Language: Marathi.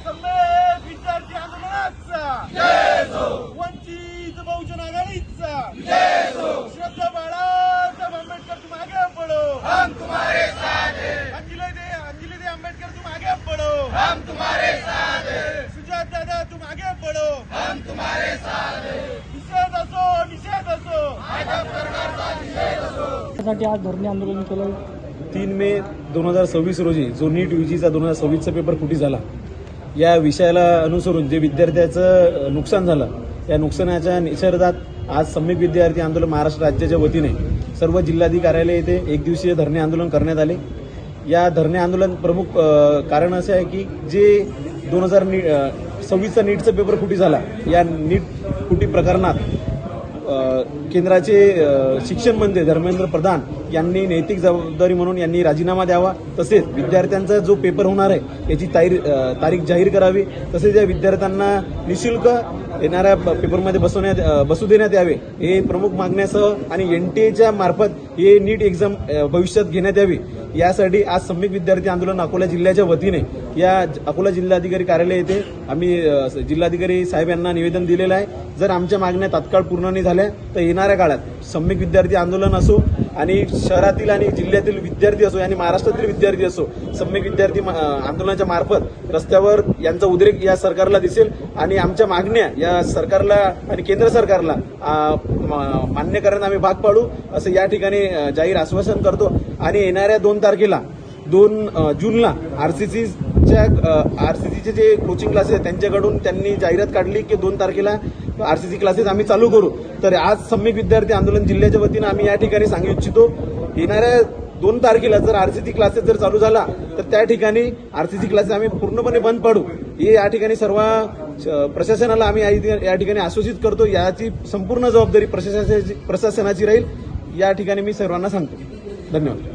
सम्मेद विद्यार्थी आंदोलनाचा वंचित बहुजन आघाडीचा श्रद्धा बाळासाहेब आंबेडकर तुम आगे बढ़ो, हम तुम्हारे साथ हैं। अंजलि दे आंबेडकर तुम आगे बढ़ो, हम तुम्हारे साथ हैं। सुजात दादा तुम आगे बढ़ो, हम तुम्हारे साथ हैं। निषेध असो त्यासाठी आज धरणे आंदोलन केलं। 3 मे 2026 रोजी जो नीट यूजीचा 2026चा पेपर फुटी झाला, या विषयाला अनुसरून जे विद्यार्थ्याचं नुकसान झालं, या नुकसानाच्या निषेधात आज सम्यक विद्यार्थी आंदोलन महाराष्ट्र राज्याच्या वतीने सर्व जिल्हाधिकारी कार्यालय येथे एक दिवसीय धरणे आंदोलन करण्यात आले। या धरणे आंदोलन प्रमुख कारण असे आहे की जे 2026चा नीटचा पेपर फुटी झाला, या नीट फुटी प्रकरणात केंद्राचे शिक्षण मंत्री धर्मेंद्र प्रधान यांनी नैतिक जबाबदारी म्हणून यांनी राजीनामा द्यावा, तसेच विद्यार्थ्यांचा जो पेपर होणार आहे याची तारीख जाहीर करावी, तसेच या विद्यार्थ्यांना निशुल्क येणाऱ्या पेपरमध्ये बसू देण्यात यावे, हे प्रमुख मागण्यासह आणि एनटीएच्या मार्फत हे नीट एक्झाम भविष्यात घेण्यात यावी, यासाठी आज सम्यक विद्यार्थी आंदोलन अकोला जिल्ह्याच्या वतीने या अकोला जिल्हाधिकारी कार्यालय येथे आम्ही जिल्हाधिकारी साहेब यांना निवेदन दिलेलं आहे। जर आमच्या मागण्या तात्काळ पूर्ण नाही झाल्या तर येणाऱ्या काळात सम्यक विद्यार्थी आंदोलन असो आणि शहरातील आणि जिल्ह्यातील विद्यार्थी असो आणि महाराष्ट्रातील विद्यार्थी असो, सम्यक विद्यार्थी आंदोलनाच्या मार्फत रस्त्यावर यांचा उद्रेक या सरकारला दिसेल आणि आमच्या मागण्या या सरकारला आणि केंद्र सरकारला मान्य करण्यात आम्ही भाग पाडू, असं या ठिकाणी जाहीर आश्वासन करतो। आणि येणाऱ्या 2 तारखेला 2 जूनला आरसीसीचे जे कोचिंग क्लासेस आहेत त्यांच्याकडून त्यांनी जाहिरात काढली की 2 तारखेला आरसीसी क्लासेस आम्ही चालू करू। तर आज सम्यक विद्यार्थी आंदोलन जिल्ह्याच्या वतीनं आम्ही या ठिकाणी सांगू इच्छितो, येणाऱ्या 2 तारखेला जर आरसीसी क्लासेस जर चालू झाला तर त्या ठिकाणी आरसीसी क्लासेस आम्ही पूर्णपणे बंद पाडू, हे या ठिकाणी सर्व प्रशासनाला आम्ही या ठिकाणी आश्वासित करतो। याची संपूर्ण जबाबदारी प्रशासनाची राहील, या ठिकाणी मी सर्वांना सांगतो। धन्यवाद।